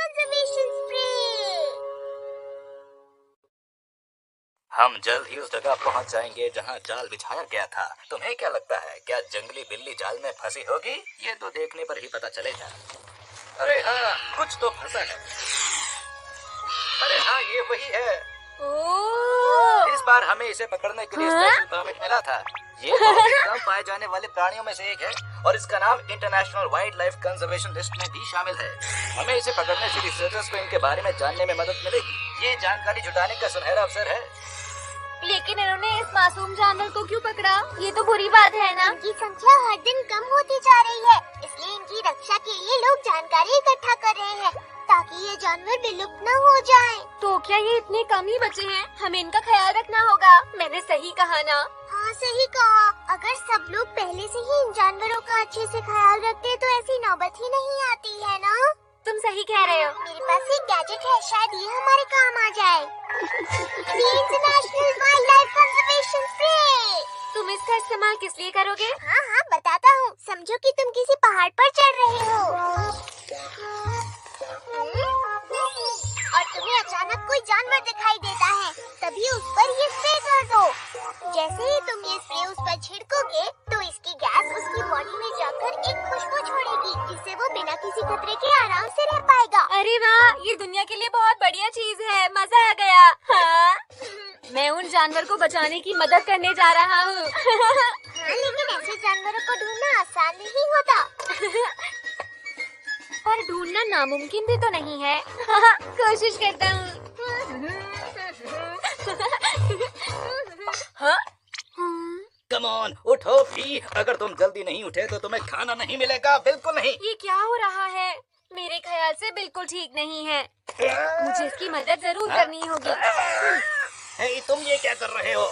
Conservation spray. हम जल्द ही उस जगह पहुंच जाएंगे जहां जाल बिछाया गया था। तुम्हें क्या लगता है, क्या जंगली बिल्ली जाल में फंसी होगी? ये तो देखने पर ही पता चलेगा। अरे हाँ, कुछ तो फंसा है। अरे हाँ, ये वही है। इस बार हमें इसे पकड़ने के लिए स्पेशल परमिट मिला था। ये बहुत ही कम पाए जाने वाले प्राणियों में से एक है और इसका नाम international wild life conservation list में भी शामिल है। हमें इसे पकड़ने से रिसर्चर्स को इनके बारे में जानने में मदद मिलेगी। ये जानकारी जुटाने का सुनहरा अवसर है। लेकिन इन्होंने इस मासूम जानवर को क्यों पकड़ा? ये तो बुरी बात है ना। इनकी संख्या हर दिन कम होती जा रही है, इसलिए इनकी रक्षा के लिए लोग जानकारी इकट्ठा कर रहे हैं ताकि ये जानवर विलुप्त न हो जाएं। तो क्या ये इतने कम ही बचे हैं? हमें इनका ख्याल रखना होगा। मैंने सही कहा ना? हाँ सही कहा। अगर सब लोग पहले से ही इन जानवरों का अच्छे से ख्याल रखते तो ऐसी नौबत ही नहीं आती है ना? तुम सही कह रहे हो। मेरे पास एक गैजेट है, शायद ये हमारे काम आ जाए। International wild life conservation spray. तुम इसका इस्तेमाल किस लिए करोगे? हाँ हाँ बताता हूँ। समझो कि तुम किसी पहाड़ पर चढ़ रहे हो और तुम्हें अचानक कोई जानवर दिखाई देता है, तभी उस पर ये स्प्रे कर दो। जैसे ही तुम ये स्प्रे उस पर छिड़कोगे तो इसकी गैस उसकी बॉडी में जाकर एक खुशबू छोड़ेगी, जिससे वो बिना किसी खतरे के आराम से रह पाएगा। अरे वाह, ये दुनिया के लिए बहुत बढ़िया चीज है। मजा आ गया। हाँ? मैं उन जानवर को बचाने की मदद करने जा रहा हूँ। हाँ, लेकिन ऐसे जानवरों को ढूंढना आसान नहीं होता। पर ढूंढना नामुमकिन भी तो नहीं है। कोशिश करता हूँ। हाँ? कम ऑन, उठो भी। अगर तुम जल्दी नहीं उठे तो तुम्हें खाना नहीं मिलेगा। बिल्कुल नहीं। ये क्या हो रहा है? मेरे ख्याल से बिल्कुल ठीक नहीं है। मुझे इसकी मदद जरूर करनी होगी। हे, तुम ये क्या कर रहे हो?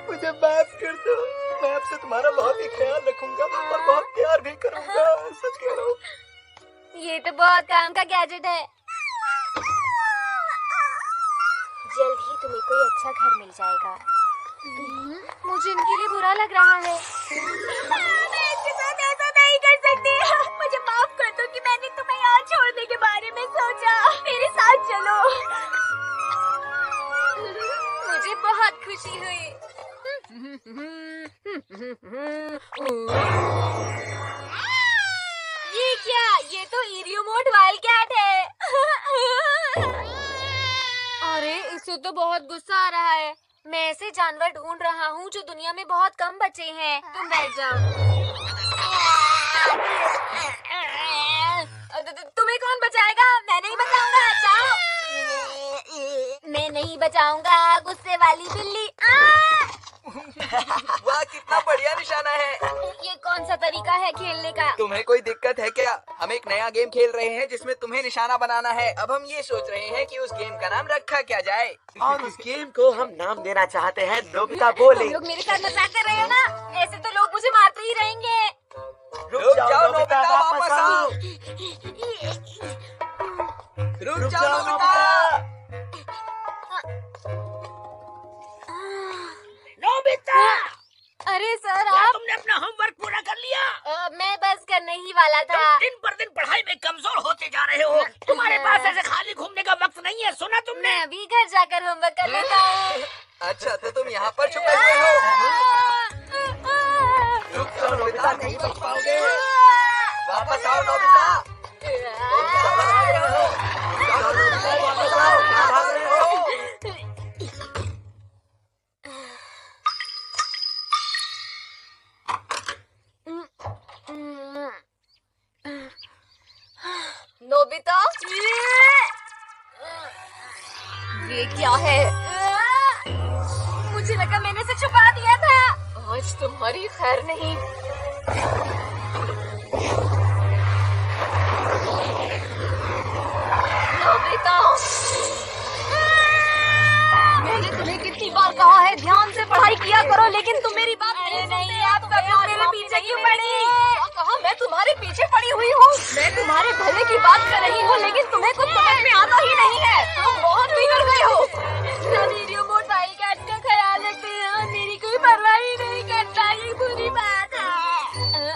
मुझे माफ कर दो। मैं आपसे तुम्हारा बहुत ही ख्याल रखूंगा और बहुत प्यार भी करूंगा। सच कह रहा हूँ। ये तो बहुत काम का गैजेट है। जल्द ही तुम्हें कोई अच्छा घर मिल जाएगा। मुझे इनके लिए बुरा लग रहा है। मैं इसके साथ ऐसा नहीं कर सकती। मुझे माफ कर दो कि मैंने तुम्हें यहाँ छोड़ने के बारे में सोचा। मेरे साथ चलो। मुझे बहुत खुशी हुई। ये क्या? ये तो इरियोमोट वाइल्ड कैट है। अरे इसे तो बहुत गुस्सा आ रहा है। मैं ऐसे जानवर ढूंढ रहा हूँ जो दुनिया में बहुत कम बचे हैं। तुम बैठ जाओ। तुम्हें कौन बचाएगा? मैं नहीं बचाऊंगा। जाओ। मैं नहीं बचाऊंगा, गुस्से वाली बिल्ली। वाह, कितना बढ़िया निशाना है। ये कौन सा तरीका है खेलने का? तुम्हें कोई दिक्कत है क्या? हम एक नया गेम खेल रहे हैं जिसमें तुम्हें निशाना बनाना है। अब हम ये सोच रहे हैं कि उस गेम का नाम रखा क्या जाए। और उस गेम को हम नाम देना चाहते हैं नोबिता बोले। तुम लोग मेरे साथ मजाक कर रहे हो ना? ऐसे तो लोग मुझे मारते ही रहेंगे। रुक जाओ नोबिता, वापस आओ। रुक जाओ नोबिता। नोबिता! अरे सर, क्या आप? तुमने अपना होमवर्क पूरा कर लिया? मैं बस करने ही वाला था। तुम दिन पर दिन पढ़ाई में कमजोर होते जा रहे हो। तुम्हारे पास ऐसे खाली घूमने का वक्त नहीं है, सुना तुमने? मैं अभी घर जाकर होमवर्क कर लेता हूँ। अच्छा, तो तुम यहाँ पर छुपे हुए हो। रुक जाओ नोबिता, नहीं बच पाओगे। वापस आओ नोबिता। तुम कहाँ भाग रहे हो? वापस आओ, कहाँ भाग रहे हो? नोबिता, ये क्या है? मुझे लगा मैंने इसे छुपा दिया था। आज तुम्हारी खैर नहीं। नोबिता, मैंने तुम्हें कितनी बार कहा है ध्यान से पढ़ाई किया करो, लेकिन तुम मेरी बात नहीं। आप सब लोग मेरे पीछे क्यों पड़ी? कहा मैं तुम्हारे पीछे पड़ी हुई हूँ। मैं तुम्हारे भले की बात कर रही हूँ, लेकिन तुम्हें कुछ समझ में आता ही नहीं है। तुम बहुत बिगड़ गए हो। रिमोट वाइल्ड कैट का ख्याल रखते हैं और मेरी कोई परवाह ही नहीं करता। ये बुरी बात है।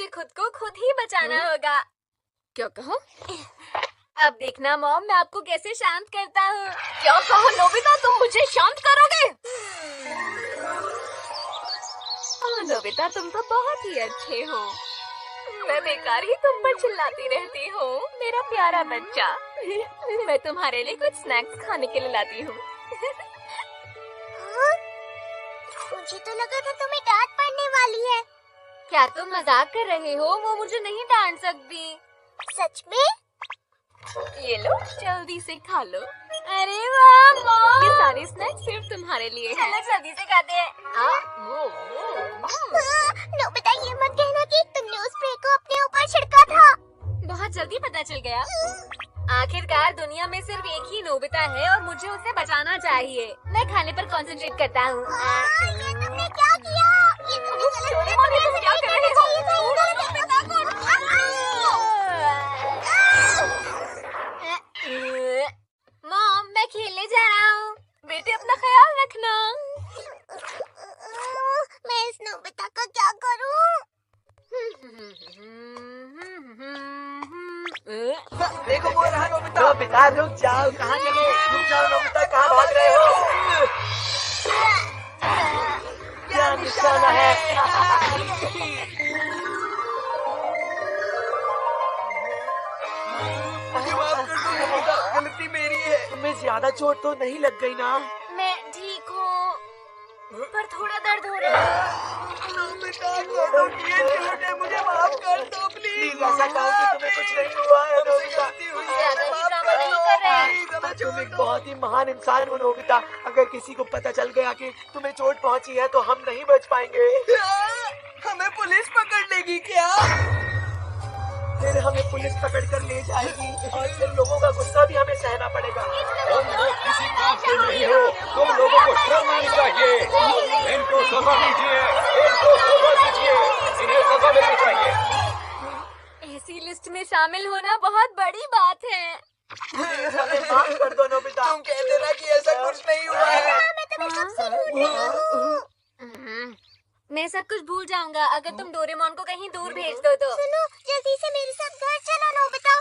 मुझे खुद को खुद ही बचाना होगा। क्या कहा? अब देखना मॉम, मैं आपको कैसे शांत करता हूँ। क्या कहा नोबिता, तुम मुझे शांत करोगे? नोबिता तुम तो बहुत ही अच्छे हो। मैं बेकार ही तुम पर चिल्लाती रहती हूँ, मेरा प्यारा बच्चा। मैं तुम्हारे लिए कुछ स्नैक्स खाने के लिए लाती हूँ। मुझे तो लगा था तुम्हें डांट पड़ने वाली है। क्या तुम मजाक कर रहे हो? वो मुझे नहीं डांट सकती। सच में? ये लो, जल्दी से खा लो। अरे वाह मॉम, ये सारे स्नैक्स सिर्फ तुम्हारे लिए हैं। चलो जल्दी से खाते हैं। नोबिता, ये मत कहना कि तुमने उस स्प्रे को अपने ऊपर छिड़का था। बहुत जल्दी पता चल गया। आखिरकार दुनिया में सिर्फ एक ही नोबिता है और मुझे उसे बचाना चाहिए। मैं खाने पर कंसंट्रेट करता हूँ। ये तुमने क्या किया? ये तुमने गलत क्या कर रहे मॉम, मैं खेलने जा रहा हूँ। बेटे अपना ख्याल रखना। मैं इस नोबिता का क्या करूँ? देखो वो रहा नोबिता। नोबिता रुक जाओ, कहाँ चले? रुक जाओ नोबिता, कहाँ भाग रहे हो? क्या निशाना है? गलती मेरी है। तुम्हें ज्यादा चोट तो नहीं लग गई ना? मैं ठीक हूँ, पर थोड़ा दर्द हो रहा है। मुझे माफ कर दो प्लीज। ऐसा कहो कि तुम्हें कुछ नहीं हुआ है नोबिता। ज्यादा ही ड्रामा नहीं कर रहे। तुम एक बहुत ही महान इंसान हो नोबिता। अगर किसी को पता चल गया कि तुम्हें चोट पहुंची है तो हम नहीं बच पाएंगे। हमें पुलिस पकड़ लेगी क्या? फिर हमें पुलिस पकड़ कर ले जाएगी और फिर लोगों का गुस्सा भी हमें सहना पड़ेगा। तुम लोग किसी काम के नहीं हो, तुम लोगों को शर्म आनी चाहिए। इनको सजा दीजिए, इनको सजा दीजिए, इन्हें सजा मिलनी चाहिए। ऐसी लिस्ट में शामिल होना बहुत बड़ी बात है। हमें माफ कर दो नोबिता। तुम कहते ना कि ऐसा कुछ नहीं हुआ है। मैं तुम्हें कब से ढूंढ रही हूँ। मैं सब कुछ भूल जाऊंगा अगर तुम डोरेमोन को कहीं दूर भेज दो तो। सुनो, जल्दी से मेरे साथ घर चलो नोबिता।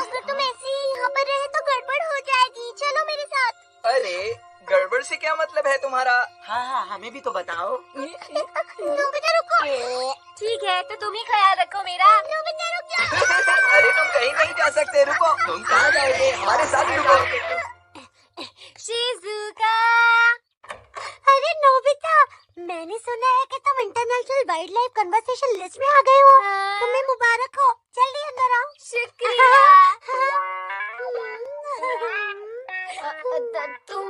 अगर तुम ऐसे ही यहाँ पर रहे तो गड़बड़ हो जाएगी। चलो मेरे साथ। अरे गड़बड़ से क्या मतलब है तुम्हारा? हाँ, हमें भी तो बताओ। नोबिता रुको। ठीक है, तो तुम ही ख्याल रखो मेरा। नोबिता रुक जाओ। अरे तुम कहीं नहीं जा सकते, रुको। तुम कहाँ जाओगे? हमारे साथ ही रुको। शिजुका। अरे नोबिता, मैंने सुना है कि तुम international wild life conversation list में आ गए हो। तुम्हें मुबारक हो। जल्दी अंदर आओ। शुक्रिया। तुम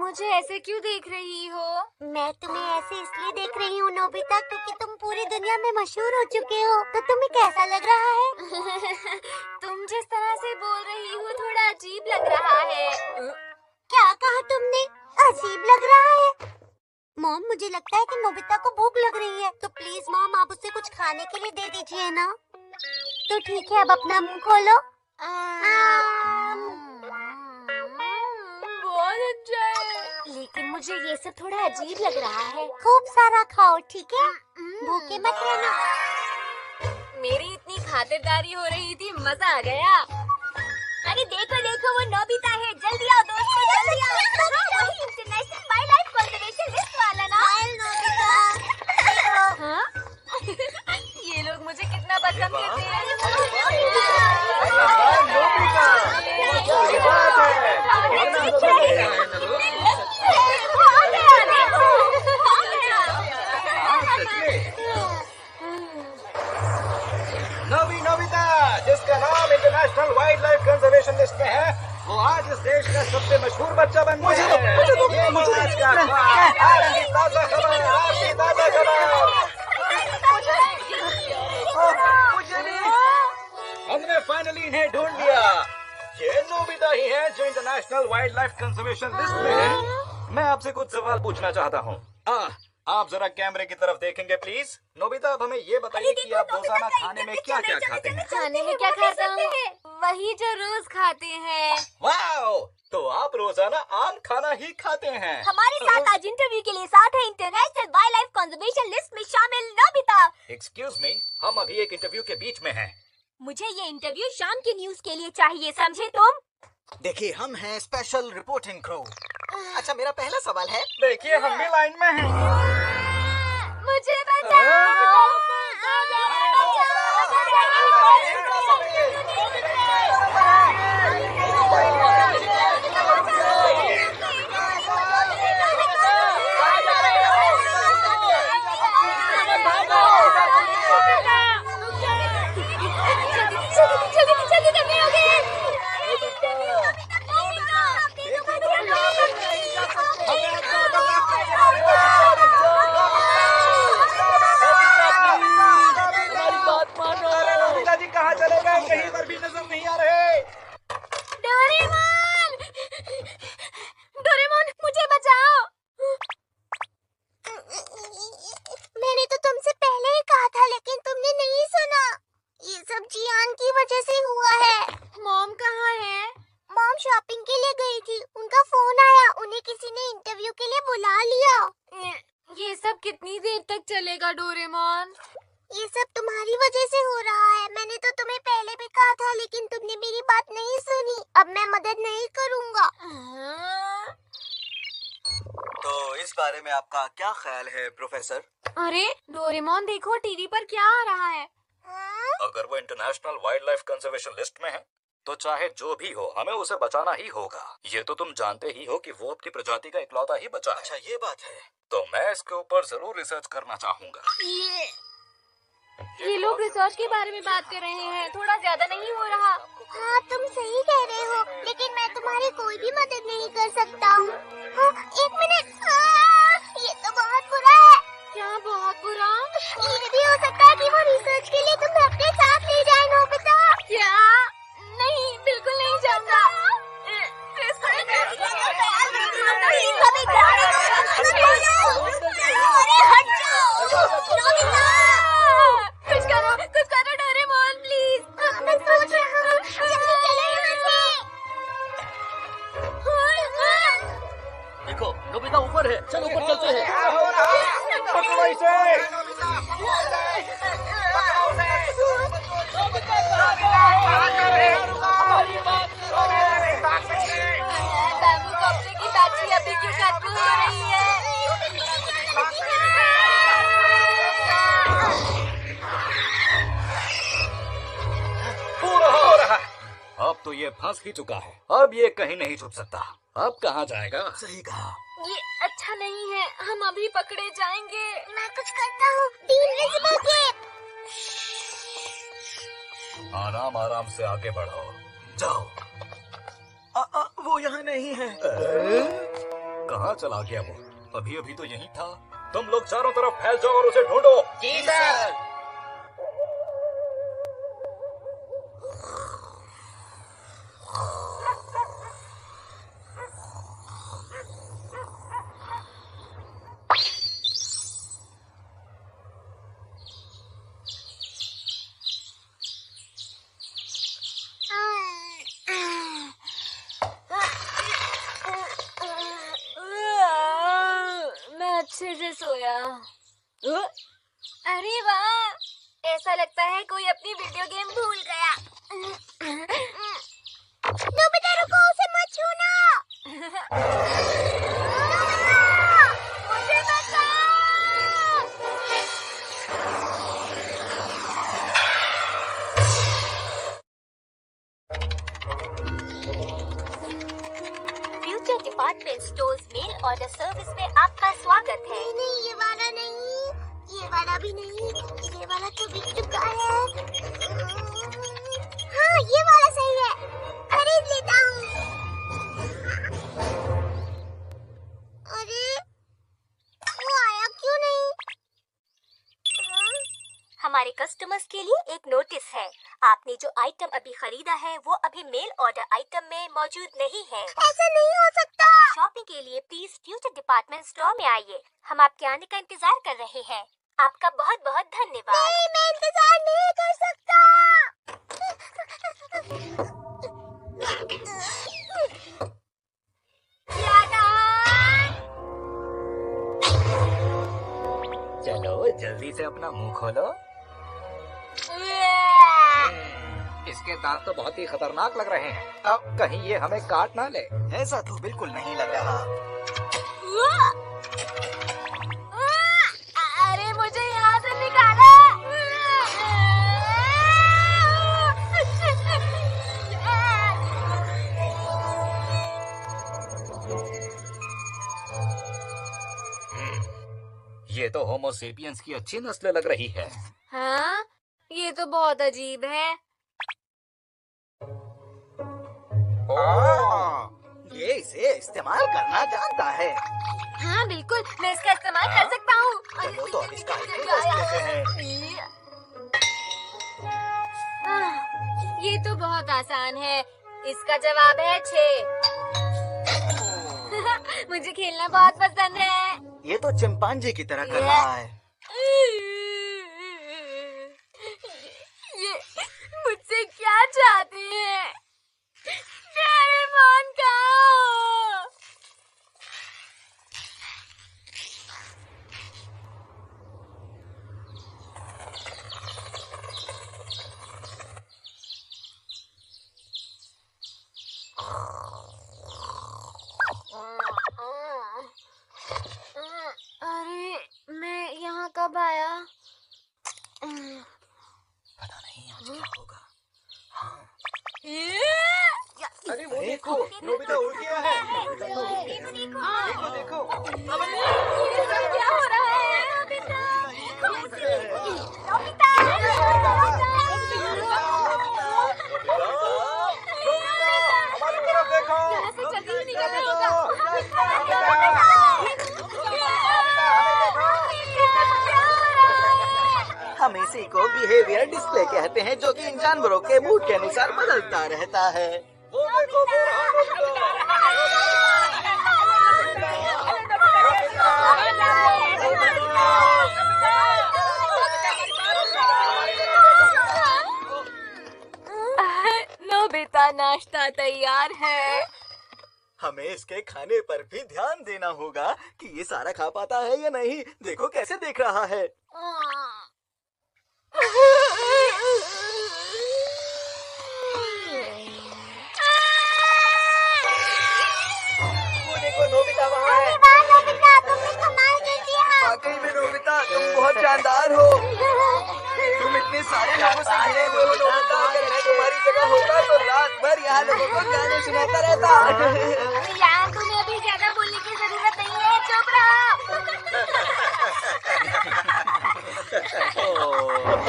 मुझे ऐसे क्यों देख रही हो? मैं तुम्हें ऐसे इसलिए देख रही हूँ नोबिता, क्योंकि तुम पूरी दुनिया में मशहूर हो चुके हो। तो तुम्हें कैसा लग रहा है? तुम जिस तरह से बोल रही हो थोड़ा अजीब लग रहा है। क्या कहा तुमने? अजीब लग रहा है? मॉम, मुझे लगता है कि नोबिता को भूख लग रही है। तो प्लीज मॉम, आप उसे कुछ खाने के लिए दे दीजिए ना। तो ठीक है, अब अपना मुंह खोलो। बहुत अच्छा है, लेकिन मुझे ये सब थोड़ा अजीब लग रहा है। खूब सारा खाओ, ठीक है? भूखे मत रहना। मेरी इतनी खातिरदारी हो रही थी, मजा आ गया। अरे देखो देखो, वो नोबिता है। जल्दी आओ दोस्तों, जल्दी आओ। वही international wild life conservation list वाला ना। नोबिता। हाँ? ये लोग मुझे कितना बदनाम कहते हैं। नोबिता, जिसका नाम international wild life conservation list में है, वो आज इस देश का सबसे मशहूर बच्चा बन गया है। ये आज का आपकी ताजा खबर, आपकी ताजा खबर। हमने फाइनली इन्हें ढूंढ लिया। ये नोबिता ही है जो international wild life conservation list में है। मैं आपसे कुछ सवाल पूछना चाहता हूँ। आप जरा कैमरे की तरफ देखेंगे प्लीज। नोबिता, अब हमें ये बताइए कि आप रोजाना खाने में क्या क्या खाते हैं? खाने में क्या खाता हूँ? वही जो रोज खाते हैं। वाओ, तो आप रोजाना आम खाना ही खाते हैं। हमारे साथ आज इंटरव्यू के लिए साथ है international wild life conservation list में शामिल नोबिता। एक्सक्यूज मी, हम अभी एक इंटरव्यू के बीच में हैं। मुझे ये इंटरव्यू शाम की न्यूज के लिए चाहिए, समझे तुम? देखिए, हम हैं स्पेशल रिपोर्टिंग क्रू। अच्छा, मेरा पहला सवाल है, देखिए हम भी लाइन में हैं। मुझे बचाओ। कहाँ चले गए? कहीं पर भी नजर नहीं आ रहे। डोरेमोन! डोरेमोन, मुझे बचाओ। मैंने तो तुमसे पहले ही कहा था, लेकिन तुमने नहीं सुना। ये सब जियान की वजह से हुआ है। मॉम कहाँ है? मॉम शॉपिंग के लिए गई थी, उनका फोन आया, उन्हें किसी ने इंटरव्यू के लिए बुला लिया। ये सब कितनी देर तक चलेगा डोरेमोन? ये सब तुम्हारी वजह से हो रहा है। मैंने तो तुम्हें पहले भी कहा था, लेकिन तुमने मेरी बात नहीं सुनी। अब मैं मदद नहीं करूँगा। तो इस बारे में आपका क्या ख्याल है प्रोफेसर? अरे डोरेमोन, देखो टीवी पर क्या आ रहा है। अगर वो international wild life conservation list में है, तो चाहे जो भी हो हमें उसे बचाना ही होगा। ये तो तुम जानते ही हो कि वो अपनी प्रजाति का इकलौता ही बचा है। अच्छा, ये बात है। तो मैं इसके ऊपर जरूर रिसर्च करना चाहूंगा। ये लोग रिसर्च के बारे में बात कर रहे हैं, थोड़ा ज्यादा नहीं हो रहा? हाँ, तुम सही कह रहे हो, लेकिन मैं तुम्हारी कोई भी मदद नहीं कर सकता हूँ। हाँ, एक मिनट। ये तो बहुत बुरा है। क्या बहुत बुरा? ये भी हो सकता है कि वो रिसर्च के लिए तुम्हें अपने साथ ले जाए, नोबिता। क्या? नहीं, बिल्कुल नहीं जाऊंगा। कुछ करो डोरेमोन, प्लीज। मैं सोच रहा हूँ, जल्दी चलो यहाँ से। देखो नोबिता ऊपर है, चलो ऊपर चलते हैं। पकड़ो इसे। बैम्बू कॉप्टर की बैटरी अभी क्यों खत्म हो रही है? पूरा हो रहा है। अब तो ये फंस ही चुका है, अब ये कहीं नहीं छुप सकता। अब कहाँ जाएगा? सही कहा। ये अच्छा नहीं है, हम अभी पकड़े जाएंगे। मैं कुछ करता हूँ। दी इनविजिबल केप। आराम आराम से आगे बढ़ो। जाओ। वो यहाँ नहीं है। कहाँ चला गया वो? अभी अभी तो यहीं था। तुम लोग चारों तरफ फैल जाओ और उसे ढूंढो। जी सर। मैं अच्छे से सोया। अरे वाह, ऐसा लगता है कोई अपनी वीडियो गेम भूल गया। नोबिता रुको, उसे मत छूना। मुझे बचाओ। Future department stores mail order service में आपका स्वागत है। नहीं, ये वाला नहीं, ये वाला भी नहीं, ये वाला तो बिक चुका है। हाँ, ये वाला सही है, खरीद लेता हूँ। अरे, वो आया क्यों नहीं? हमारे कस्टमर्स के लिए एक नोटिस है। आपने जो आइटम अभी खरीदा है वो अभी मेल ऑर्डर आइटम में मौजूद नहीं है। ऐसा नहीं हो सकता। शॉपिंग के लिए प्लीज फ्यूचर डिपार्टमेंट स्टोर में आइए। हम आपके आने का इंतजार कर रहे हैं। आपका बहुत बहुत धन्यवाद। नहीं, मैं इंतजार नहीं कर सकता। चलो जल्दी से अपना मुंह खोलो। इसके दांत तो बहुत ही खतरनाक लग रहे हैं। अब कहीं ये हमें काट ना ले। ऐसा तो बिल्कुल नहीं लग रहा। अरे मुझे यहाँ से निकालो। ये तो होमो सेपियंस की अच्छी नस्ल लग रही है। हाँ, ये तो बहुत अजीब है। ये इसे इस्तेमाल करना जानता है। हाँ बिल्कुल, मैं इसका इस्तेमाल कर सकता हूँ। चलो तो अब इसका टेस्ट लेते हैं। ये तो बहुत आसान है। इसका जवाब है 6। मुझे खेलना बहुत पसंद है। ये तो चिंपांजी की तरह कर रहा है। ये मुझसे क्या चाहती है? डोरेमोन कहाँ? अरे मैं यहाँ कब आया? पता नहीं आज क्या होगा। अरे वो देखो, नोबिता उड़ गया है। देखो देखो। क्या हो रहा है? हमारी तरफ देखो। यहाँ से जल्दी ही निकलना होगा। हम इसी को बिहेवियर डिस्प्ले कहते हैं, जो कि इन जानवरों के मूड के अनुसार बदलता रहता है। वो देखो, वो रहा नोबिता। नोबिता, नाश्ता तैयार है। हमें इसके खाने पर भी ध्यान देना होगा कि ये सारा खा पाता है या नहीं। देखो कैसे देख रहा है। वो देखो नोबिता वहाँ है। नोबिता, तुमने कमाल कर दिया। वाकई में नोबिता, तुम बहुत शानदार हो। तुम इतने सारे लोगों से घिरे हुए हो नोबिता। अगर मैं तुम्हारी जगह होता तो रात भर यहाँ लोगों को गाने सुनाता रहता। यार, तुम्हें अभी ज्यादा बोलने की जरूरत नहीं है। चुप रहो।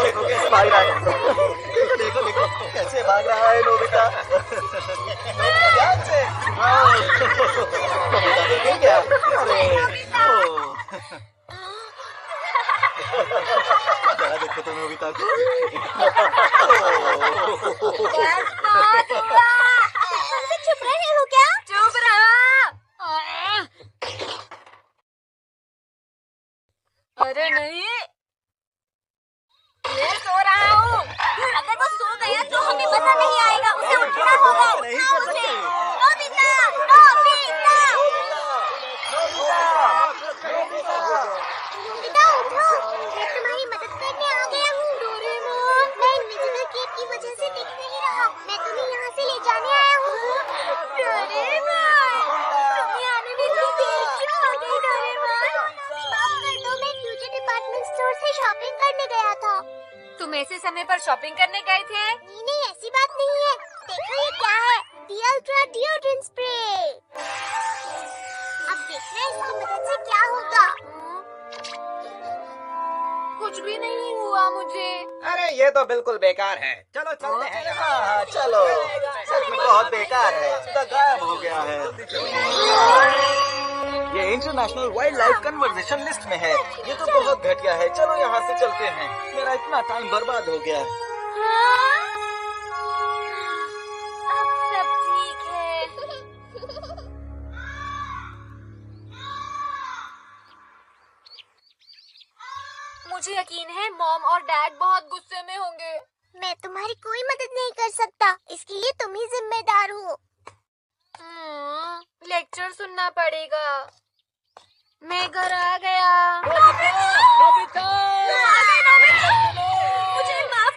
देखो कैसे भाग रहा है। देखो देखो कैसे भाग रहा है नोबिता। ध्यान से। नोबिता तो गिर गया। अरे जरा देखो तो नोबिता को। तुमसे चुप रहे हो क्या? चुप रहो। अरे नहीं, मैं सो रहा हूँ। अगर वो सो गया तो हमें पता नहीं आएगा। उसे उठना होगा। नहीं कर सकते। नोबिता, नोबिता, नोबिता उठो। मैं तुम्हारी मदद करने आ गया हूँ। डोरेमोन, मैं इनविजिबल केप की वजह से दिख नहीं रहा। मैं तुम्हें यहाँ से ले जाने आया हूँ। डोरेमोन, तुम्हें आने में इतनी देर क्यों हो गई? डोरेमोन, माफ कर दो, मैं फ्यूचर डिपार्टमेंट स्टोर से शॉपिंग करने गया था। तुम ऐसे समय पर शॉपिंग करने गए थे? नहीं नहीं, ऐसी बात नहीं है। देखो ये क्या है। दी अल्ट्रा डिओड्रेंट स्प्रे। अब देखना इसकी मदद से क्या होगा। कुछ भी नहीं हुआ मुझे। अरे ये तो बिल्कुल बेकार है। चलो चलते हैं। हाँ चलो। सच में बहुत बेकार है। तो गायब हो गया है। ये international wild life conversation list में है। ये तो बहुत घटिया है। चलो यहाँ से चलते हैं। मेरा इतना टाइम बर्बाद हो गया। अब सब ठीक है। मुझे यकीन है मॉम और डैड बहुत गुस्से में होंगे। मैं तुम्हारी कोई मदद नहीं कर सकता। इसके लिए तुम ही जिम्मेदार हो। लेक्चर सुनना पड़ेगा। मैं घर आ गया। नोबिता! मुझे माफ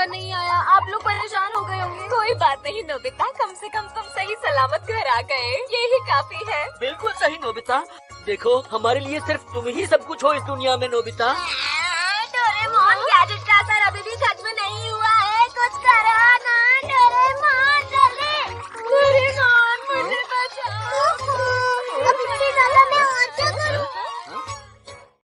नहीं आया। आप लोग परेशान हो गए होंगे। कोई बात नहीं नोबिता, कम से कम तुम सही सलामत घर आ गए, यही काफी है। बिल्कुल सही नोबिता। देखो, हमारे लिए सिर्फ तुम ही सब कुछ हो इस दुनिया में नोबिता।